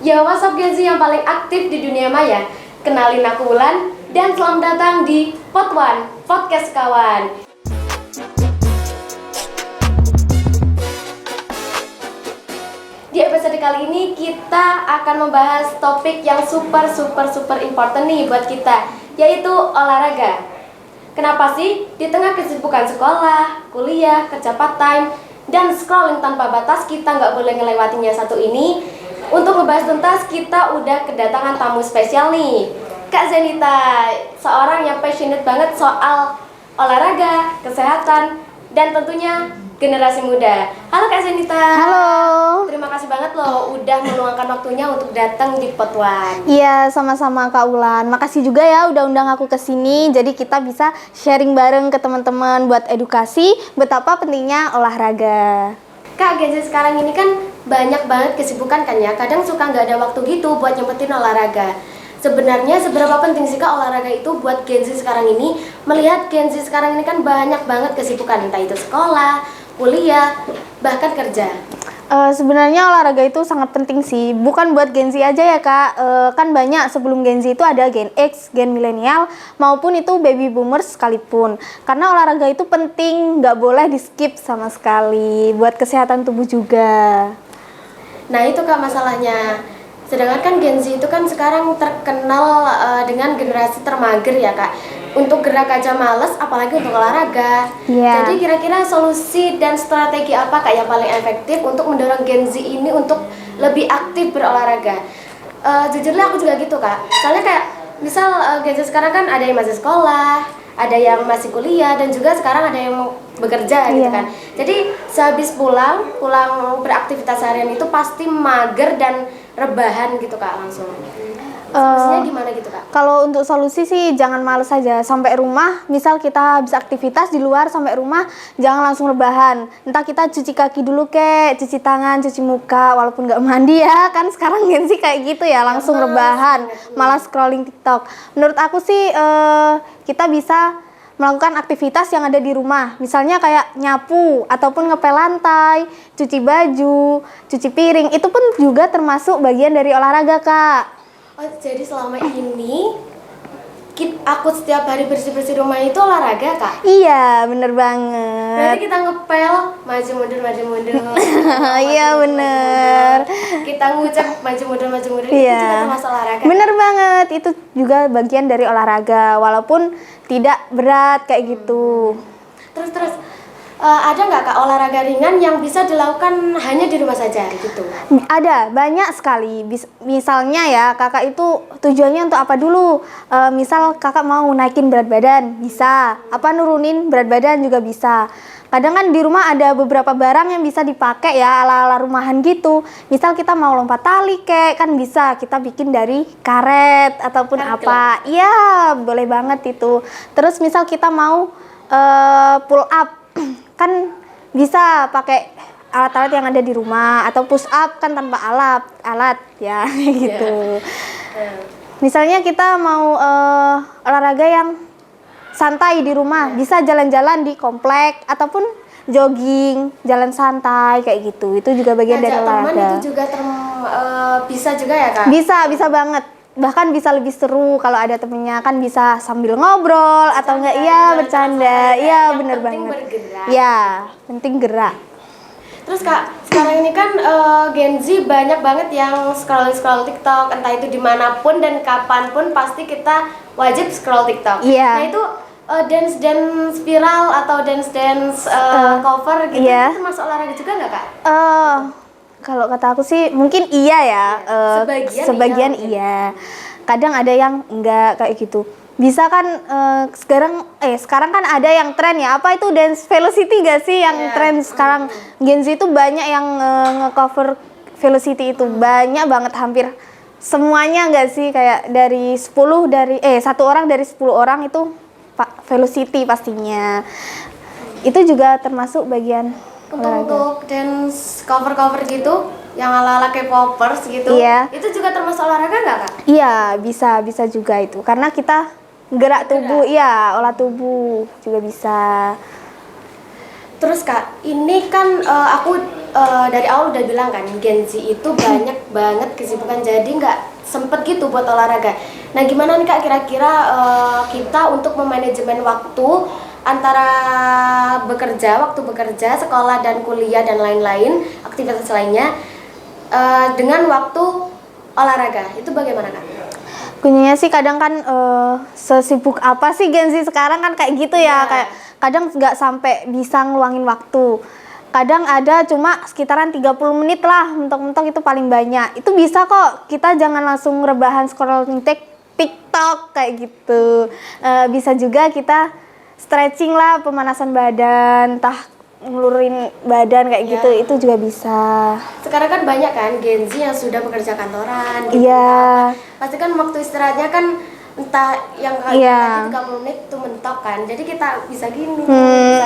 Ya, what's up Gen Z yang paling aktif di dunia maya? Kenalin aku Wulan dan selamat datang di Pod One, Podcast Kawan. Di episode kali ini kita akan membahas topik yang super important nih buat kita, yaitu olahraga. Kenapa sih di tengah kesibukan sekolah, kuliah, kerja part-time, dan scrolling tanpa batas kita nggak boleh ngelewatinya satu ini? Untuk membahas tuntas, kita udah kedatangan tamu spesial nih, Kak Zenita, seorang yang passionate banget soal olahraga, kesehatan, dan tentunya generasi muda. Halo Kak Zenita. Halo. Terima kasih banget loh udah meluangkan waktunya untuk datang di Pod One. Iya, sama-sama Kak Ulan. Makasih juga ya udah undang aku ke sini. Jadi kita bisa sharing bareng ke teman-teman buat edukasi betapa pentingnya olahraga. Kak, Gen Z sekarang ini kan banyak banget kesibukan kan ya. Kadang suka nggak ada waktu gitu buat nyempetin olahraga. Sebenarnya seberapa penting sih Kak olahraga itu buat Gen Z sekarang ini? Melihat Gen Z sekarang ini kan banyak banget kesibukan, entah itu sekolah, kuliah, bahkan kerja. Sebenarnya olahraga itu sangat penting sih, bukan buat Gen Z aja ya Kak. Kan banyak sebelum Gen Z itu ada Gen X, Gen milenial, maupun itu baby boomers sekalipun. Karena olahraga itu penting, nggak boleh di skip sama sekali, buat kesehatan tubuh juga. Nah itu Kak masalahnya. Sedangkan kan Gen Z itu kan sekarang terkenal dengan generasi termager ya Kak. Untuk gerak aja males, apalagi untuk olahraga. Yeah. Jadi kira-kira solusi dan strategi apa Kak yang paling efektif untuk mendorong Gen Z ini untuk lebih aktif berolahraga? Jujurnya aku juga gitu Kak. Soalnya kayak misal Gen Z sekarang kan ada yang masih sekolah, ada yang masih kuliah, dan juga sekarang ada yang bekerja gitu kan. Jadi sehabis pulang beraktivitas harian itu pasti mager dan rebahan gitu Kak langsung. Solusinya gimana gitu Kak? Kalau untuk solusi sih jangan males aja sampai rumah. Misal kita habis aktivitas di luar sampai rumah jangan langsung rebahan. Entah kita cuci kaki dulu kek, cuci tangan, cuci muka walaupun nggak mandi ya. Kan sekarang Gen Z kayak gitu ya langsung rebahan, malah scrolling TikTok. Menurut aku sih kita bisa melakukan aktivitas yang ada di rumah. Misalnya kayak nyapu ataupun ngepel lantai, cuci baju, cuci piring. Itu pun juga termasuk bagian dari olahraga Kak. Oh, jadi selama ini aku setiap hari bersih-bersih rumah itu olahraga Kak? Iya, bener banget. Berarti kita ngepel, maju mundur. Iya bener. Kita ngucap maju mundur. Iya. Itu juga termasuk olahraga. Bener banget, itu juga bagian dari olahraga, walaupun tidak berat kayak gitu. Terus ada nggak Kak olahraga ringan yang bisa dilakukan hanya di rumah saja gitu? Ada, banyak sekali. Misalnya ya, kakak itu tujuannya untuk apa dulu? Misal kakak mau naikin berat badan, bisa. Apa nurunin berat badan juga bisa. Kadang kan di rumah ada beberapa barang yang bisa dipakai ya, ala-ala rumahan gitu. Misal kita mau lompat tali kan bisa kita bikin dari karet ataupun apa. Iya, boleh banget itu. Terus misal kita mau pull up, kan bisa pakai alat-alat yang ada di rumah, atau push up kan tanpa alat ya gitu. Misalnya kita mau olahraga yang santai di rumah, bisa jalan-jalan di komplek ataupun jogging, jalan santai kayak gitu. Itu juga bagian dari olahraga. Teman itu juga bisa juga ya Kak? Bisa banget. Bahkan bisa lebih seru kalau ada temennya, kan bisa sambil ngobrol atau enggak bercanda. Iya bener banget. Bergerak. Ya, penting gerak. Terus Kak, sekarang ini kan Gen Z banyak banget yang scroll TikTok, entah itu dimanapun dan kapanpun pasti kita wajib scroll TikTok. Iya. Nah itu dance viral atau dance cover gitu, itu termasuk olahraga juga nggak Kak? Kalau kata aku sih mungkin iya ya. Sebagian iya. Kadang ada yang enggak kayak gitu. Bisa kan sekarang kan ada yang tren ya, apa itu dance velocity gak sih yang tren sekarang? Gen Z itu banyak yang nge-cover velocity itu, banyak banget, hampir semuanya gak sih, kayak dari 10 satu orang dari 10 orang itu velocity pastinya. Itu juga termasuk bagian untuk dance cover gitu yang ala-ala K-popers gitu. Iya. Itu juga termasuk olahraga nggak Kak? Iya, bisa juga itu. Karena kita gerak tubuh, olah tubuh juga bisa. Terus Kak, ini kan aku dari awal udah bilang kan, Gen Z itu banyak banget kesibukan, jadi nggak sempet gitu buat olahraga. Nah gimana nih Kak kira-kira kita untuk memanajemen waktu antara waktu bekerja, sekolah dan kuliah dan lain-lain, aktivitas lainnya dengan waktu olahraga, itu bagaimana Kak? Punyanya sih kadang kan sesibuk apa sih Gen Z sekarang kan kayak gitu ya, kayak kadang nggak sampai bisa ngeluangin waktu. Kadang ada cuma sekitaran 30 menit lah, mentok-mentok itu paling banyak. Itu bisa kok, kita jangan langsung rebahan scrolling TikTok kayak gitu. Bisa juga kita stretching lah, pemanasan badan, entah ngeluruhin badan kayak gitu, itu juga bisa. Sekarang kan banyak kan Gen Z yang sudah bekerja kantoran gitu. Iya. Pasti kan waktu istirahatnya kan entah yang tadi 30 menit itu mentok kan. Jadi kita bisa gini, bisa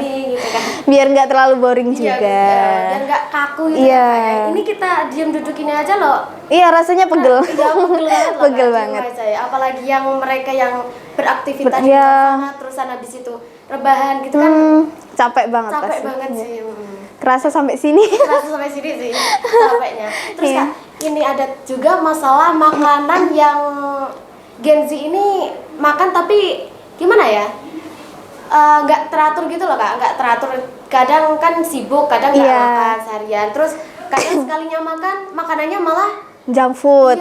gini gitu kan. Biar nggak terlalu boring juga. Biar nggak kaku gitu kan. Ini kita diam duduk ini aja loh. Iya, rasanya pegel. Iya, pegel banget loh. Pegel banget. Apalagi yang mereka yang beraktivitas di sana terusan habis itu rebahan gitu kan. Capek banget Capek pasti. banget sih. Kerasa sampai sini. Kerasa sampai sini sih capeknya. Terus Kak, ini ada juga masalah makanan yang Gen Z ini makan tapi gimana ya? Nggak teratur gitu loh Kak, nggak teratur. Kadang kan sibuk, kadang nggak makan seharian. Terus kadang sekalinya makan, makanannya malah junk food,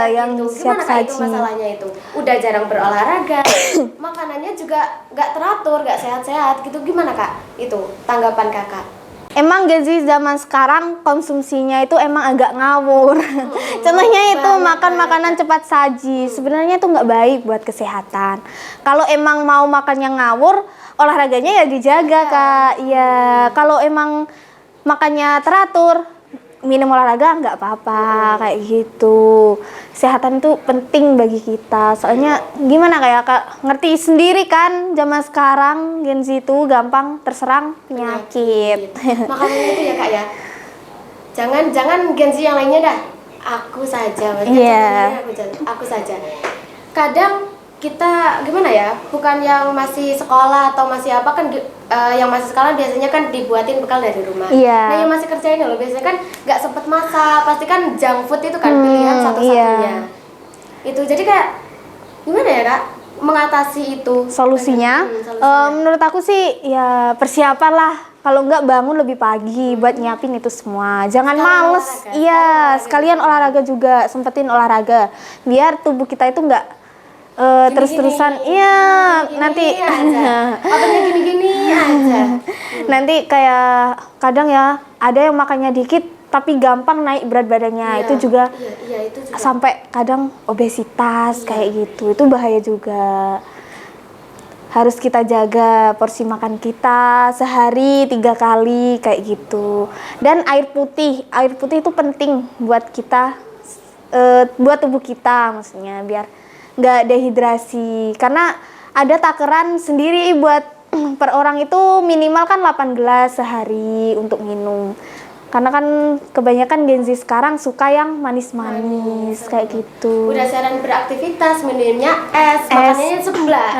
yang siap saji. Itu masalahnya itu. Udah jarang berolahraga, makanannya juga nggak teratur, nggak sehat-sehat gitu. Gimana Kak? Itu tanggapan Kakak? Emang Gen Z zaman sekarang konsumsinya itu emang agak ngawur. Contohnya itu makan makanan cepat saji. Sebenarnya itu nggak baik buat kesehatan. Kalau emang mau makan yang ngawur, olahraganya ya dijaga Kak. Iya, kalau emang makannya teratur, minum olahraga nggak apa-apa kayak gitu. Kesehatan itu penting bagi kita. Soalnya gimana kayak Kak, ngerti sendiri kan zaman sekarang Gen Z itu gampang terserang penyakit. Makanya itu ya Kak ya. Jangan Gen Z yang lainnya dah. Aku saja. Aku saja. Kadang kita gimana ya, bukan yang masih sekolah atau masih apa kan, yang masih sekolah biasanya kan dibuatin bekal dari rumah. Nah yang masih kerja ini loh biasanya kan nggak sempet masak, pasti kan junk food itu kan pilihan satu-satunya. Itu jadi kayak gimana ya Kak mengatasi itu? Solusinya? Menurut aku sih ya persiapan lah. Kalau nggak bangun lebih pagi buat nyiapin itu semua. Jangan males. Sekalian olahraga juga, sempetin olahraga. Biar tubuh kita itu nggak terus-terusan nanti otaknya gini-gini aja. Nanti kayak kadang ya ada yang makannya dikit tapi gampang naik berat badannya. Itu juga sampai kadang obesitas kayak gitu. Itu bahaya juga. Harus kita jaga porsi makan kita sehari 3 kali kayak gitu. Dan air putih itu penting buat kita, buat tubuh kita maksudnya, biar nggak dehidrasi. Karena ada takaran sendiri buat per orang itu minimal kan 8 gelas sehari untuk minum. Karena kan kebanyakan Gen Z sekarang suka yang manis-manis kayak gitu. Udah seharian beraktivitas minumnya es. Makanannya sebelah.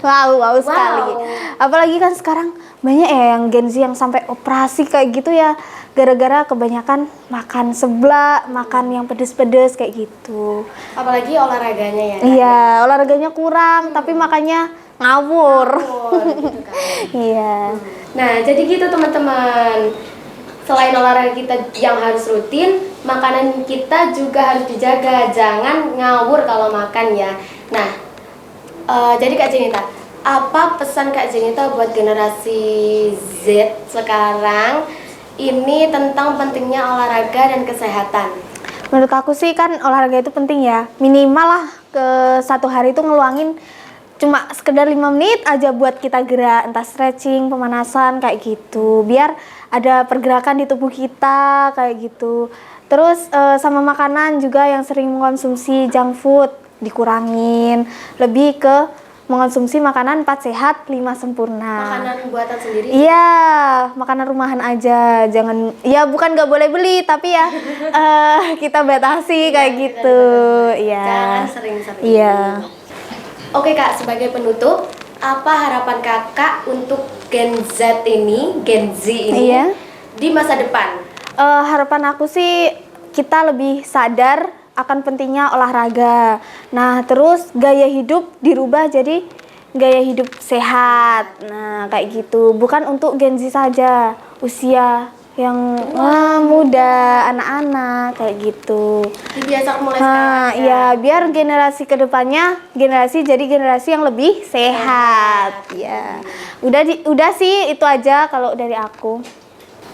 Wow sekali. Apalagi kan sekarang banyak ya yang Gen Z yang sampai operasi kayak gitu ya, gara-gara kebanyakan makan seblak, makan yang pedes-pedes kayak gitu. Apalagi olahraganya ya. Iya, olahraganya kurang tapi makannya ngawur. Gitu kan. Iya. Nah, jadi gitu teman-teman. Selain olahraga kita yang harus rutin, makanan kita juga harus dijaga. Jangan ngawur kalau makan ya. Nah, jadi Kak Jenita, apa pesan Kak Jenita buat generasi Z sekarang ini tentang pentingnya olahraga dan kesehatan? Menurut aku sih kan olahraga itu penting ya. Minimal lah ke 1 hari itu ngeluangin cuma sekedar 5 menit aja buat kita gerak, entah stretching, pemanasan kayak gitu. Biar ada pergerakan di tubuh kita kayak gitu. Terus sama makanan juga yang sering mengkonsumsi junk food dikurangin. Lebih ke mengonsumsi makanan 4 sehat 5 sempurna. Makanan buatan sendiri? Iya, makanan rumahan aja. Jangan, ya bukan nggak boleh beli, tapi ya kita batasi kayak gitu. Iya. Jangan sering-sering. Iya. Oke Kak, sebagai penutup, apa harapan kakak untuk Gen Z ini, Gen Z ini Iya. di masa depan? Harapan aku sih kita lebih sadar akan pentingnya olahraga. Nah, terus gaya hidup dirubah jadi gaya hidup sehat. Nah, kayak gitu. Bukan untuk Gen Z saja, usia yang muda, anak-anak kayak gitu. Dibiasakan mulai Nah, sekarang. iya, biar generasi kedepannya jadi generasi yang lebih sehat. Ya, udah sih itu aja kalau dari aku.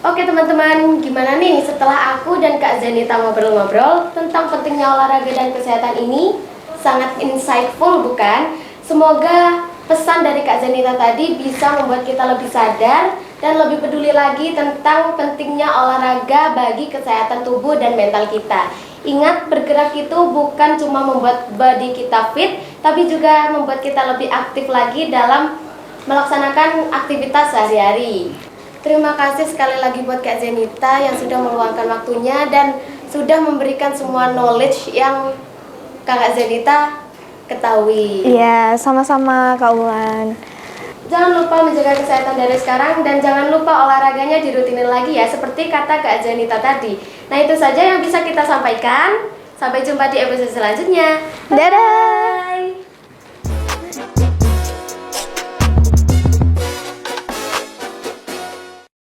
Oke teman-teman, gimana nih setelah aku dan Kak Zenita ngobrol-ngobrol tentang pentingnya olahraga dan kesehatan ini? Sangat insightful bukan? Semoga pesan dari Kak Zenita tadi bisa membuat kita lebih sadar dan lebih peduli lagi tentang pentingnya olahraga bagi kesehatan tubuh dan mental kita. Ingat, bergerak itu bukan cuma membuat body kita fit, tapi juga membuat kita lebih aktif lagi dalam melaksanakan aktivitas sehari-hari. Terima kasih sekali lagi buat Kak Zenita yang sudah meluangkan waktunya dan sudah memberikan semua knowledge yang Kak Zenita ketahui. Iya, sama-sama Kak Ulan. Jangan lupa menjaga kesehatan dari sekarang dan jangan lupa olahraganya dirutinin lagi ya, seperti kata Kak Zenita tadi. Nah, itu saja yang bisa kita sampaikan. Sampai jumpa di episode selanjutnya. Dadah!